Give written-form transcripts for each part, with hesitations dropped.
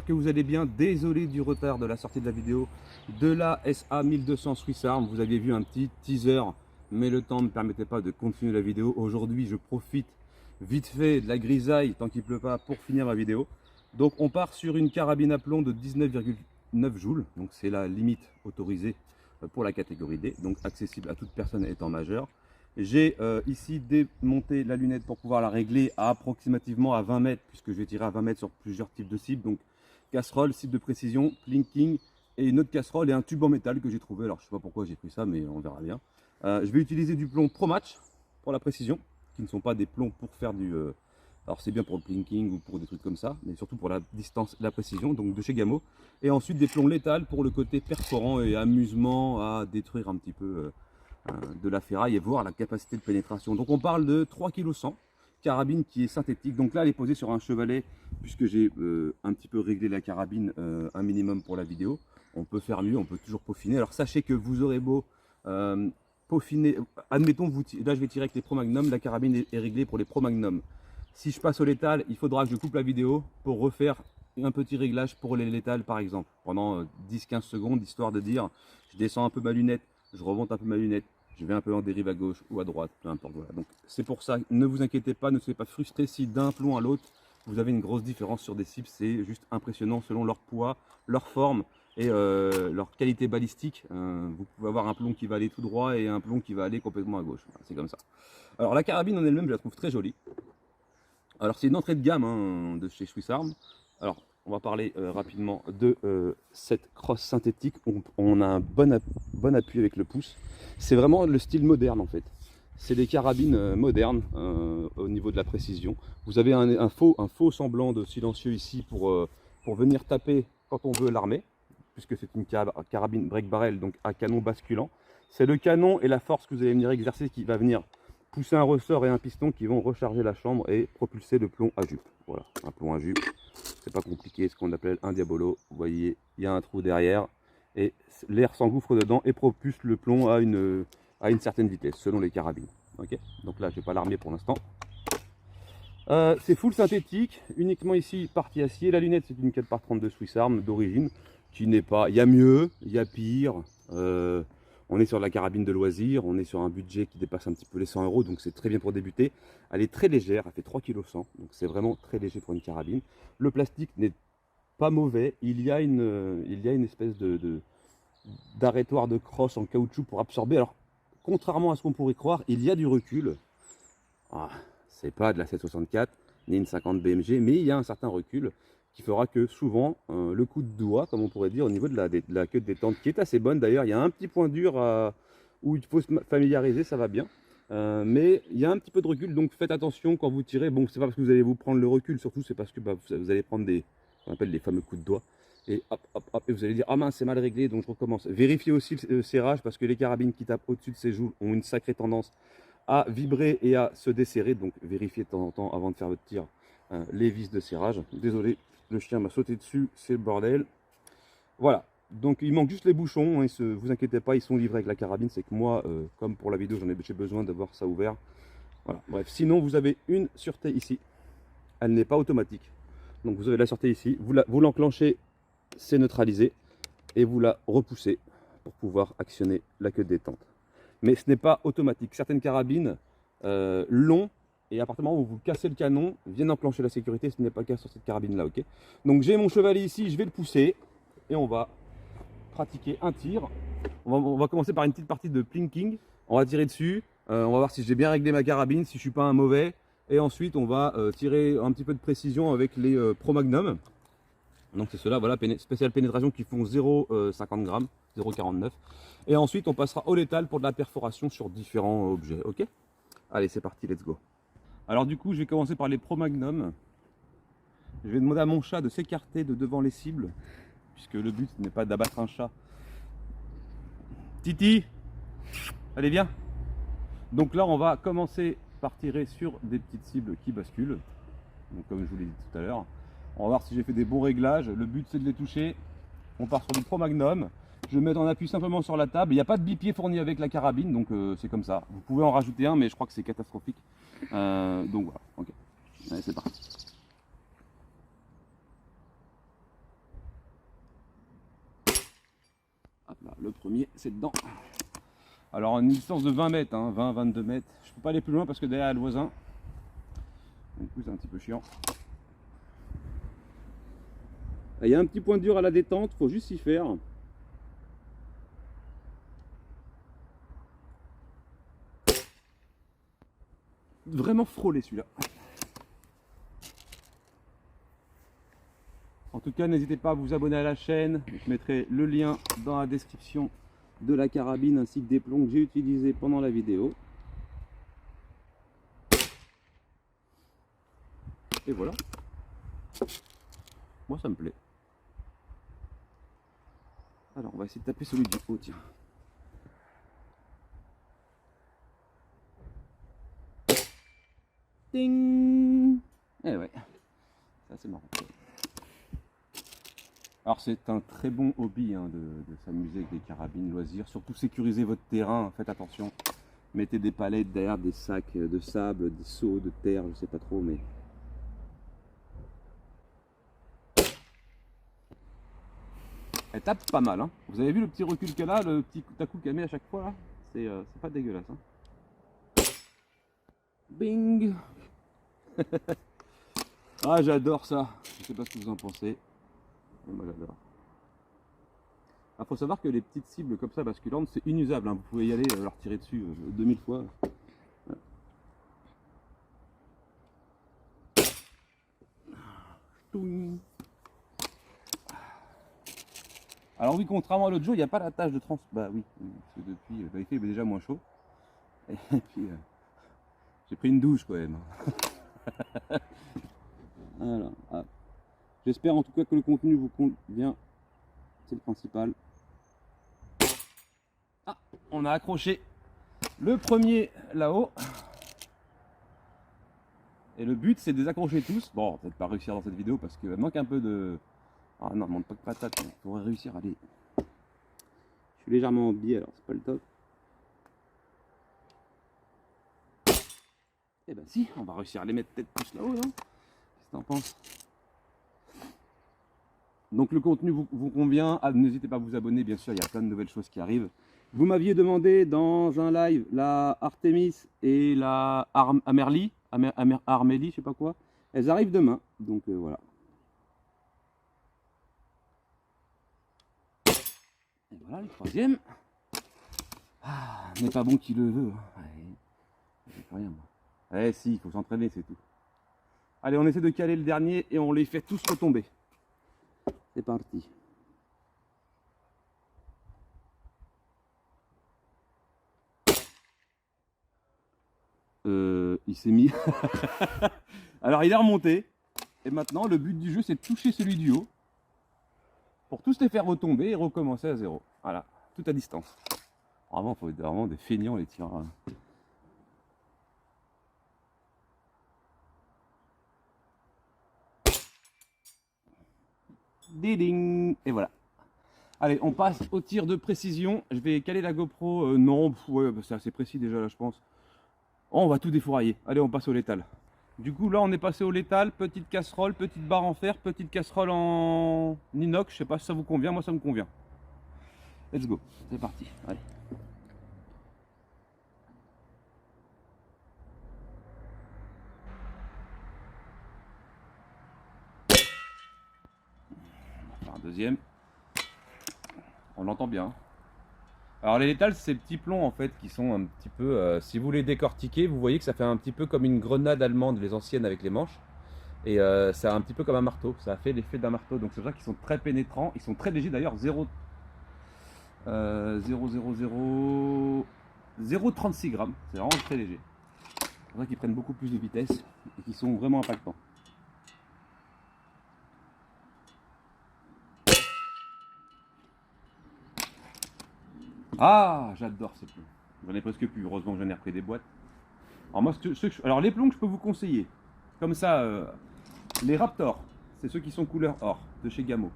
j'espère que vous allez bien. Désolé du retard de la sortie de la vidéo de la SA 1200 Swiss Arm. Vous aviez vu un petit teaser, mais le temps ne me permettait pas de continuer la vidéo. Aujourd'hui, je profite vite fait de la grisaille, tant qu'il ne pleut pas, pour finir ma vidéo. Donc on part sur une carabine à plomb de 19,9 joules. Donc c'est la limite autorisée pour la catégorie D, donc accessible à toute personne étant majeure. J'ai ici démonté la lunette pour pouvoir la régler à approximativement à 20 mètres, puisque je vais tirer à 20 mètres sur plusieurs types de cibles. Donc casserole, cible de précision, plinking et une autre casserole et un tube en métal que j'ai trouvé. Alors je ne sais pas pourquoi j'ai pris ça, mais on verra bien. Je vais utiliser du plomb Pro Match pour la précision, qui ne sont pas des plombs pour faire du... alors c'est bien pour le plinking ou pour des trucs comme ça, mais surtout pour la distance, la précision, donc de chez Gamo. Et ensuite des plombs létals pour le côté perforant et amusement à détruire un petit peu de la ferraille et voir la capacité de pénétration. Donc on parle de 3,1 kg, carabine qui est synthétique. Donc là elle est posée sur un chevalet, puisque j'ai un petit peu réglé la carabine un minimum pour la vidéo. On peut faire mieux, on peut toujours peaufiner. Alors sachez que vous aurez beau peaufiner, admettons, là je vais tirer avec les Pro Magnum, la carabine est réglée pour les Pro Magnum. Si je passe au létal, il faudra que je coupe la vidéo pour refaire un petit réglage pour les létales par exemple, pendant 10-15 secondes, histoire de dire, je descends un peu ma lunette, je remonte un peu ma lunette, je vais un peu en dérive à gauche ou à droite, peu importe. Voilà. Donc c'est pour ça, ne vous inquiétez pas, ne soyez pas frustrés si d'un plomb à l'autre, vous avez une grosse différence sur des cibles. C'est juste impressionnant selon leur poids, leur forme et leur qualité balistique. Vous pouvez avoir un plomb qui va aller tout droit et un plomb qui va aller complètement à gauche. Voilà, c'est comme ça. Alors la carabine en elle-même, je la trouve très jolie. Alors c'est une entrée de gamme hein, de chez Swiss Arm. Alors on va parler rapidement de cette crosse synthétique. On a un bon appui avec le pouce. C'est vraiment le style moderne en fait. C'est des carabines modernes au niveau de la précision. Vous avez un faux semblant de silencieux ici pour venir taper quand on veut l'armer, puisque c'est une carabine break barrel, donc à canon basculant. C'est le canon et la force que vous allez venir exercer qui va venir pousser un ressort et un piston qui vont recharger la chambre et propulser le plomb à jupe. Voilà, un plomb à jupe, c'est pas compliqué, ce qu'on appelle un diabolo. Vous voyez, il y a un trou derrière et l'air s'engouffre dedans et propulse le plomb à une certaine vitesse selon les carabines. Okay, donc là, je ne vais pas l'armer pour l'instant. C'est full synthétique, uniquement ici partie acier. La lunette, c'est une 4x32 Swiss Arm d'origine qui n'est pas. Il y a mieux, il y a pire. On est sur la carabine de loisir, on est sur un budget qui dépasse un petit peu les 100 €, donc c'est très bien pour débuter. Elle est très légère, elle fait 3,1 kg, donc c'est vraiment très léger pour une carabine. Le plastique n'est pas mauvais, il y a une espèce d'arrêtoir de crosse en caoutchouc pour absorber. Alors, contrairement à ce qu'on pourrait croire, il y a du recul. Ah, c'est pas de la 764 ni une 50 BMG, mais il y a un certain recul qui fera que souvent le coup de doigt, comme on pourrait dire, au niveau de la queue de détente, qui est assez bonne d'ailleurs. Il y a un petit point dur où il faut se familiariser, ça va bien. Mais il y a un petit peu de recul, donc faites attention quand vous tirez. Bon, c'est pas parce que vous allez vous prendre le recul, surtout c'est parce que vous allez prendre ce qu'on appelle les fameux coups de doigt. Et hop, hop, hop, et vous allez dire, ah mince, c'est mal réglé, donc je recommence. Vérifiez aussi le serrage, parce que les carabines qui tapent au-dessus de ces joues ont une sacrée tendance à vibrer et à se desserrer. Donc vérifiez de temps en temps, avant de faire votre tir, les vis de serrage. Désolé, le chien m'a sauté dessus, c'est le bordel. Voilà, donc il manque juste les bouchons, hein, vous inquiétez pas, ils sont livrés avec la carabine. C'est que moi, comme pour la vidéo, j'ai besoin d'avoir ça ouvert. Voilà, bref, sinon vous avez une sûreté ici, elle n'est pas automatique. Donc vous avez la sûreté ici, vous l'enclenchez, c'est neutralisé, et vous la repoussez pour pouvoir actionner la queue de détente. Mais ce n'est pas automatique. Certaines carabines l'ont, et à partir du moment où vous cassez le canon, viennent enclencher la sécurité. Ce n'est pas le cas sur cette carabine là, ok. Donc j'ai mon chevalet ici, je vais le pousser, et on va pratiquer un tir. On va commencer par une petite partie de plinking. On va tirer dessus, on va voir si j'ai bien réglé ma carabine, si je ne suis pas un mauvais. Et ensuite on va tirer un petit peu de précision avec les Pro Magnum. Donc c'est ceux-là, voilà, spécial pénétration qui font 0,50 g, 0,49. Et ensuite on passera au létal pour de la perforation sur différents objets, ok. Allez, c'est parti, let's go. Alors du coup, je vais commencer par les Pro Magnum. Je vais demander à mon chat de s'écarter de devant les cibles, puisque le but n'est pas d'abattre un chat. Titi, allez viens. Donc là, on va commencer par tirer sur des petites cibles qui basculent. Donc comme je vous l'ai dit tout à l'heure. On va voir si j'ai fait des bons réglages. Le but c'est de les toucher. On part sur du Pro Magnum. Je vais mettre en appui simplement sur la table. Il n'y a pas de bipied fourni avec la carabine, donc c'est comme ça. Vous pouvez en rajouter un, mais je crois que c'est catastrophique. Donc voilà, ok. Allez, c'est parti. le premier c'est dedans. Alors une distance de 20 mètres, hein, 20-22 mètres. Je peux pas aller plus loin parce que derrière il y a le voisin. Du coup c'est un petit peu chiant. Il y a un petit point dur à la détente, faut juste s'y faire. Vraiment frôlé celui-là. En tout cas, n'hésitez pas à vous abonner à la chaîne. Je mettrai le lien dans la description de la carabine ainsi que des plombs que j'ai utilisés pendant la vidéo. Et voilà. Moi, ça me plaît. Alors, on va essayer de taper celui du haut, tiens. Ding! Eh ouais, ça c'est marrant. Alors c'est un très bon hobby hein, de s'amuser avec des carabines loisirs, surtout sécuriser votre terrain, faites attention. Mettez des palettes derrière des sacs de sable, des seaux de terre, je sais pas trop, mais... Elle tape pas mal, hein. Vous avez vu le petit recul qu'elle a, le petit coup à coup qu'elle met à chaque fois là? C'est pas dégueulasse. Hein. Bing! Ah j'adore ça, je sais pas ce que vous en pensez, mais moi j'adore. Il faut savoir que les petites cibles comme ça basculantes c'est inusable, hein. Vous pouvez y aller leur tirer dessus 2000 fois. Ouais. Alors oui, contrairement à l'autre jour, il n'y a pas la tâche de trans... Bah oui, parce que depuis, il fait déjà moins chaud. Et puis, j'ai pris une douche quand même. Voilà. Ah. J'espère en tout cas que le contenu vous convient. C'est le principal. Ah, on a accroché le premier là-haut. Et le but, c'est de les accrocher tous. Bon, peut-être pas réussir dans cette vidéo parce qu'il manque un peu de... Ah non, manque pas de patate. Il faudrait réussir. Allez. Je suis légèrement en biais, alors c'est pas le top. Eh ben si, on va réussir à les mettre peut-être plus là-haut, non? Qu'est-ce que t'en penses? Donc le contenu vous convient, n'hésitez pas à vous abonner, bien sûr, il y a plein de nouvelles choses qui arrivent. Vous m'aviez demandé dans un live la Artemis et la Armélie, je sais pas quoi. Elles arrivent demain, donc voilà. Et voilà le troisième. Ah, n'est pas bon qui le veut. Ouais, j'ai rien moi. Eh si, il faut s'entraîner, c'est tout. Allez, on essaie de caler le dernier et on les fait tous retomber. C'est parti. Il s'est mis. Alors il est remonté. Et maintenant le but du jeu c'est de toucher celui du haut. Pour tous les faire retomber et recommencer à zéro. Voilà, tout à distance. Vraiment, il faut être vraiment des feignants les tireurs. Ding. Et voilà. Allez, on passe au tir de précision. Je vais caler la GoPro. Non, ouais, c'est assez précis déjà là, je pense. Oh, on va tout défourailler. Allez, on passe au létal. Du coup, là, on est passé au létal. Petite casserole, petite barre en fer, petite casserole en inox. Je sais pas si ça vous convient. Moi, ça me convient. Let's go. C'est parti. Allez. On va faire un deuxième. On l'entend bien. Alors les létales, c'est ces petits plombs en fait qui sont un petit peu, si vous les décortiquez, vous voyez que ça fait un petit peu comme une grenade allemande, les anciennes avec les manches. Et c'est un petit peu comme un marteau, ça a fait l'effet d'un marteau. Donc c'est pour ça qu'ils sont très pénétrants, ils sont très légers d'ailleurs, 0,36 grammes, c'est vraiment très léger. C'est pour ça qu'ils prennent beaucoup plus de vitesse et qu'ils sont vraiment impactants. Ah, j'adore ces plombs. J'en ai presque plus, heureusement que j'en ai repris des boîtes. Alors moi, alors les plombs que je peux vous conseiller, comme ça, les Raptor, c'est ceux qui sont couleur or, de chez Gamo.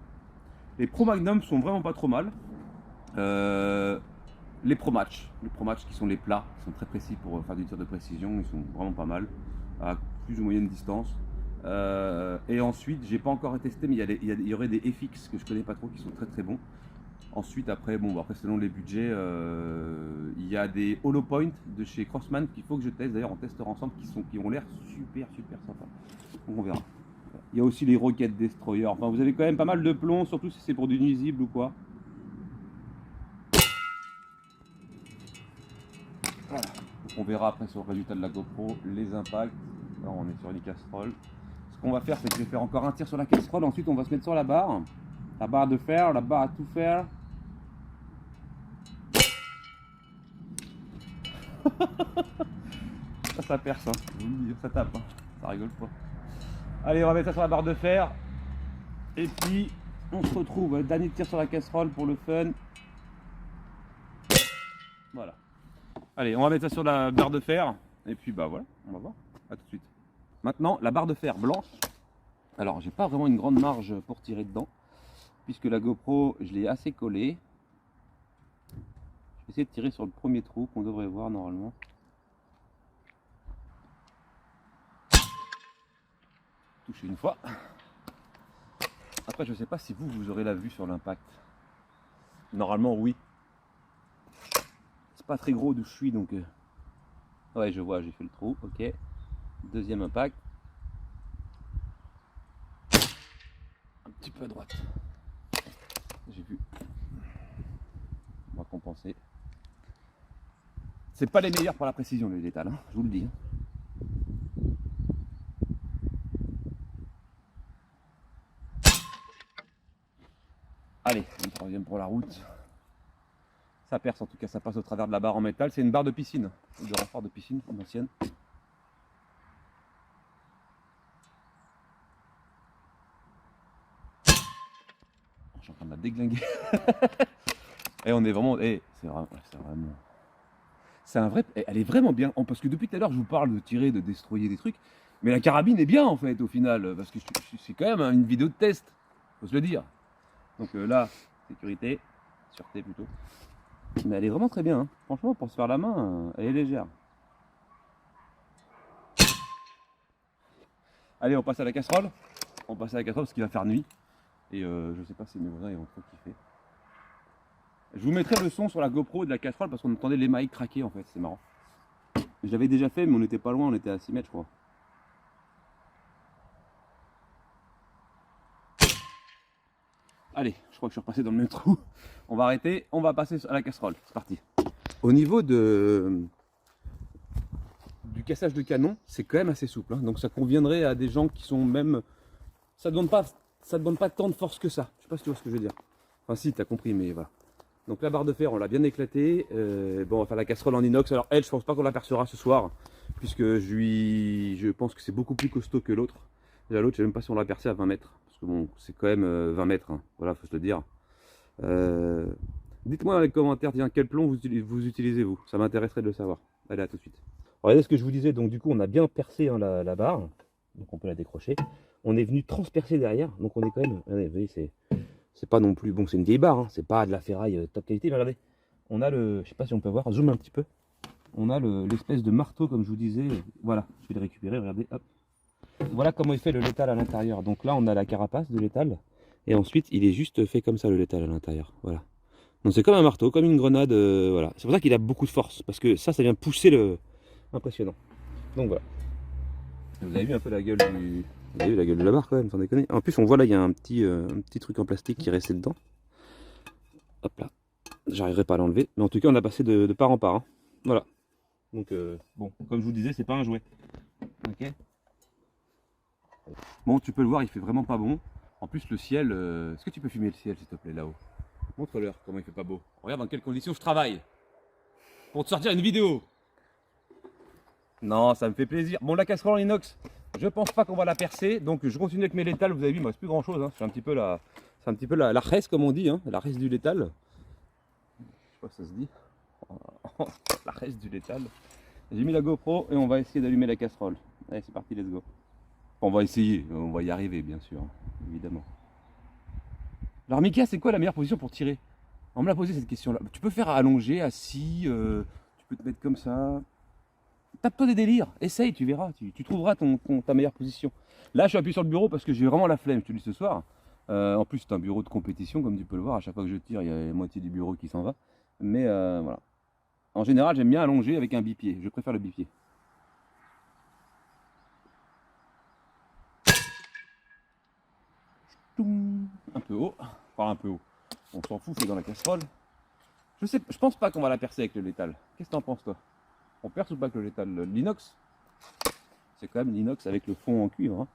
Les Pro Magnum sont vraiment pas trop mal. Les Pro Match qui sont les plats, qui sont très précis pour faire du tir de précision, ils sont vraiment pas mal, à plus ou moyenne distance. Et ensuite, j'ai pas encore testé, mais il y aurait des FX que je connais pas trop, qui sont très très bons. Ensuite, après, bon, après selon les budgets, il y a des hollow point de chez Crossman qu'il faut que je teste. D'ailleurs, on testera ensemble qui ont l'air super sympa. Donc on verra. Il y a aussi les Rocket Destroyer. Enfin, vous avez quand même pas mal de plomb, surtout si c'est pour du nuisible ou quoi. Voilà. Donc on verra après sur le résultat de la GoPro les impacts. Là, on est sur une casserole. Ce qu'on va faire, c'est que je vais faire encore un tir sur la casserole. Ensuite, on va se mettre sur la barre de fer, la barre à tout faire. Ça perce, hein. Je vous le dis, ça tape, hein. Ça rigole pas. Allez, on va mettre ça sur la barre de fer. Et puis, on se retrouve. Dernier tir sur la casserole pour le fun. Voilà. Allez, on va mettre ça sur la barre de fer. Et puis, bah voilà, on va voir. A tout de suite. Maintenant, la barre de fer blanche. Alors, j'ai pas vraiment une grande marge pour tirer dedans, puisque la GoPro, je l'ai assez collée. Je vais essayer de tirer sur le premier trou qu'on devrait voir normalement. Toucher une fois. Après, je sais pas si vous aurez la vue sur l'impact. Normalement, oui. C'est pas très gros d'où je suis, donc... Ouais, je vois, j'ai fait le trou, ok. Deuxième impact. Un petit peu à droite. J'ai vu. On va compenser. C'est pas les meilleurs pour la précision, les létales, hein, je vous le dis. Allez, une troisième pour la route. Ça perce en tout cas, ça passe au travers de la barre en métal. C'est une barre de piscine, de renfort de piscine, une ancienne. Je suis en train de la déglinguer. Et on est vraiment... c'est vraiment... C'est un vrai... Elle est vraiment bien. Parce que depuis tout à l'heure, je vous parle de tirer, de destroyer des trucs. Mais la carabine est bien en fait au final. Parce que c'est quand même une vidéo de test. Faut se le dire. Donc là, sécurité. Sûreté plutôt. Mais elle est vraiment très bien. Hein. Franchement, pour se faire la main, elle est légère. Allez, on passe à la casserole. On passe à la casserole parce qu'il va faire nuit. Et je sais pas si mes voisins ils vont trop kiffer. Je vous mettrai le son sur la GoPro de la casserole parce qu'on entendait l'émail craquer en fait, c'est marrant. Je l'avais déjà fait mais on n'était pas loin, on était à 6 mètres je crois. Allez, je crois que je suis repassé dans le même trou. On va arrêter, on va passer à la casserole, c'est parti. Au niveau du cassage de canon, c'est quand même assez souple. Hein. Donc ça conviendrait à des gens qui sont même... Ça ne demande pas tant de force que ça. Je sais pas si tu vois ce que je veux dire. Enfin si, t'as compris, mais voilà. Donc la barre de fer, on l'a bien éclatée. Bon, on va faire la casserole en inox. Alors elle, je pense pas qu'on l'apercevra ce soir, puisque je pense que c'est beaucoup plus costaud que l'autre. Déjà l'autre, je sais même pas si on l'a percé à 20 mètres, parce que bon, c'est quand même 20 mètres. Hein. Voilà, faut se le dire. Dites-moi dans les commentaires, tiens, quel plomb vous utilisez vous. Ça m'intéresserait de le savoir. Allez, à tout de suite. Regardez ce que je vous disais. Donc du coup, on a bien percé hein, la barre. Donc on peut la décrocher. On est venu transpercer derrière. Donc on est quand même. Regardez, vous voyez, c'est pas non plus, bon c'est une vieille barre, hein, c'est pas de la ferraille top qualité, mais regardez, on a le, je sais pas si on peut voir, zoom un petit peu, on a l'espèce de marteau comme je vous disais, voilà, je vais le récupérer, regardez, hop, voilà comment il fait le létal à l'intérieur, donc là on a la carapace de létal, et ensuite il est juste fait comme ça le létal à l'intérieur, voilà, donc c'est comme un marteau, comme une grenade, voilà, c'est pour ça qu'il a beaucoup de force, parce que ça vient pousser le, impressionnant, donc voilà, vous avez vu un peu la gueule du... Vous avez vu la gueule de la barre quand même, sans déconner. En plus on voit là il y a un petit truc en plastique qui est resté dedans. Hop là. J'arriverai pas à l'enlever. Mais en tout cas on a passé de part en part. Hein. Voilà. Donc bon, comme je vous disais, c'est pas un jouet. Ok. Bon tu peux le voir, il fait vraiment pas bon. En plus le ciel, est-ce que tu peux filmer le ciel s'il te plaît là-haut? Montre-leur comment il fait pas beau. Regarde dans quelles conditions je travaille. Pour te sortir une vidéo. Non, ça me fait plaisir. Bon la casserole en inox. Je pense pas qu'on va la percer, donc je continue avec mes létales. Vous avez vu, il ne reste plus grand chose. Hein. C'est un petit peu la reste, comme on dit, hein. La reste du létal. Je sais pas si ça se dit. La reste du létal. J'ai mis la GoPro et on va essayer d'allumer la casserole. Allez, c'est parti, let's go. On va essayer, on va y arriver, bien sûr, évidemment. Alors, Mika, c'est quoi la meilleure position pour tirer? On me l'a posé cette question-là. Tu peux faire allongé, assis, tu peux te mettre comme ça. Tape-toi des délires, essaye, tu verras, tu trouveras ta meilleure position. Là, je suis appuyé sur le bureau parce que j'ai vraiment la flemme, je te dis ce soir. En plus, c'est un bureau de compétition, comme tu peux le voir. À chaque fois que je tire, il y a la moitié du bureau qui s'en va. Mais voilà. En général, j'aime bien allonger avec un bipied. Je préfère le bipied. Un peu haut. Enfin, un peu haut. On s'en fout, c'est dans la casserole. Je pense pas qu'on va la percer avec le létal. Qu'est-ce que t'en penses, toi? On perce ou pas avec le létal? L'inox, c'est quand même l'inox avec le fond en cuivre. Hein.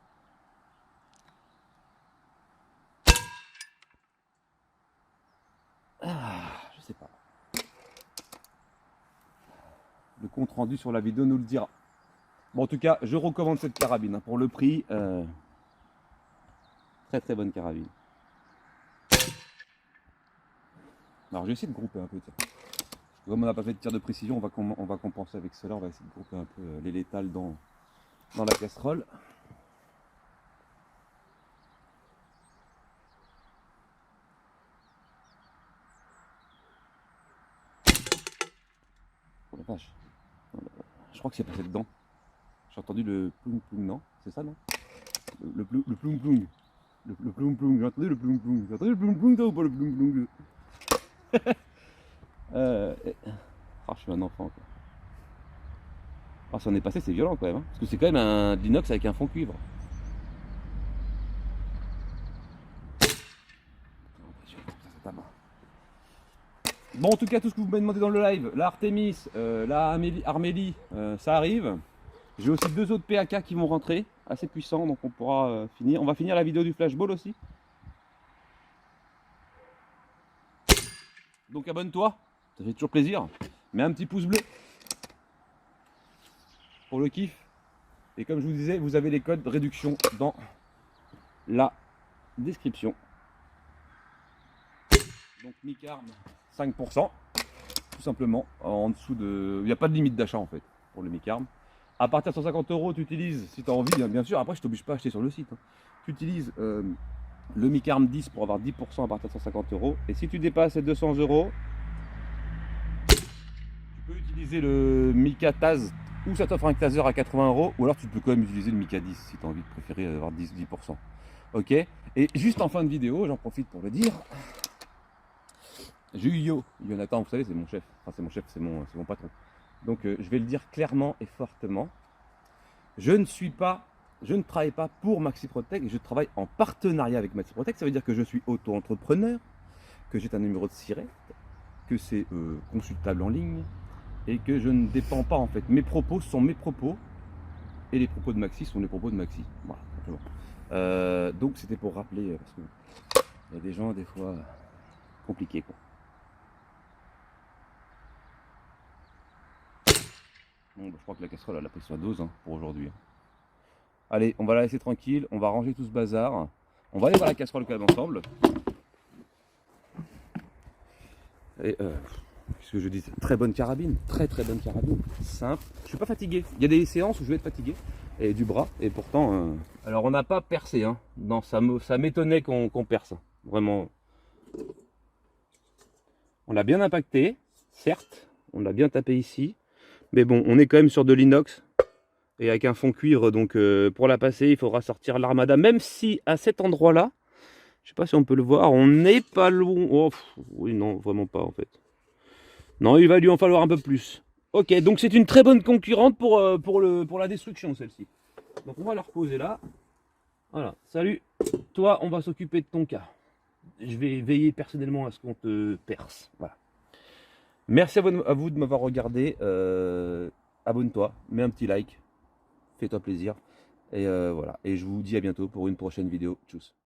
Je sais pas. Le compte rendu sur la vidéo nous le dira. Bon, en tout cas, je recommande cette carabine. Hein. Pour le prix, très très bonne carabine. Alors, je vais essayer de grouper un peu. Tiens. Comme on n'a pas fait de tir de précision, on va compenser avec cela. On va essayer de grouper un peu les létales dans la casserole. Oh la vache. Je crois que c'est passé dedans. J'ai entendu le ploum ploum, non? C'est ça, non? Le ploum ploum. Le ploum ploum. J'ai entendu le ploum ploum. J'ai entendu le ploum ploum, toi, ou pas le ploum ploum? Je suis un enfant, quoi. Ah, ça en est passé, c'est violent quand même. Hein, parce que c'est quand même un inox avec un fond cuivre. Bon, en tout cas, tout ce que vous m'avez demandé dans le live, la Artemis, la Armélie, ça arrive. J'ai aussi 2 autres PAK qui vont rentrer, assez puissants, donc on pourra finir. On va finir la vidéo du flashball aussi. Donc abonne-toi, ça fait toujours plaisir. Mets un petit pouce bleu pour le kiff. Et comme je vous disais, vous avez les codes de réduction dans la description. Donc Micarm 5%, tout simplement, en dessous de... Il n'y a pas de limite d'achat en fait, pour le Micarm. À partir de 150 €, tu utilises, si tu as envie, bien sûr, après je t'oblige pas à acheter sur le site. Hein. Tu utilises le Micarm 10 pour avoir 10% à partir de 150 €. Et si tu dépasses les 200 €, tu peux utiliser le Mica Taz, ou ça t'offre un taser à 80 €, ou alors tu peux quand même utiliser le Mica 10 si tu as envie de préférer avoir 10%. Ok. Et juste en fin de vidéo, j'en profite pour le dire. J'ai eu Jonathan, vous savez, c'est mon chef. Enfin, c'est mon chef, c'est mon patron. Donc, je vais le dire clairement et fortement. Je ne travaille pas pour MaxiProtect, je travaille en partenariat avec MaxiProtect. Ça veut dire que je suis auto-entrepreneur, que j'ai un numéro de SIRET, que c'est consultable en ligne et que je ne dépends pas en fait. Mes propos sont mes propos et les propos de Maxi sont les propos de Maxi. Voilà, simplement. Donc, c'était pour rappeler, parce qu'il y a des gens, des fois, compliqués quoi. Bon, bah, je crois que la casserole elle a pris sa dose hein, pour aujourd'hui. Allez, on va la laisser tranquille, on va ranger tout ce bazar. On va aller voir la casserole quand même ensemble. Et qu'est-ce que je dis? Très bonne carabine, très bonne carabine, simple. Je suis pas fatigué. Il y a des séances où je vais être fatigué et du bras et pourtant. Alors on n'a pas percé, hein. Non, ça m'étonnait qu'on perce, vraiment. On a bien impacté, certes, on a bien tapé ici. Mais bon, on est quand même sur de l'inox et avec un fond cuivre, donc pour la passer, il faudra sortir l'armada. Même si à cet endroit-là, je sais pas si on peut le voir, on n'est pas loin. Oh, oui, non, vraiment pas en fait. Non, il va lui en falloir un peu plus. Ok, donc c'est une très bonne concurrente pour la destruction, celle-ci. Donc on va la reposer là. Voilà, salut. Toi, on va s'occuper de ton cas. Je vais veiller personnellement à ce qu'on te perce. Voilà. Merci à vous de m'avoir regardé. Abonne-toi, mets un petit like, fais-toi plaisir. Et voilà. Et je vous dis à bientôt pour une prochaine vidéo. Tchuss.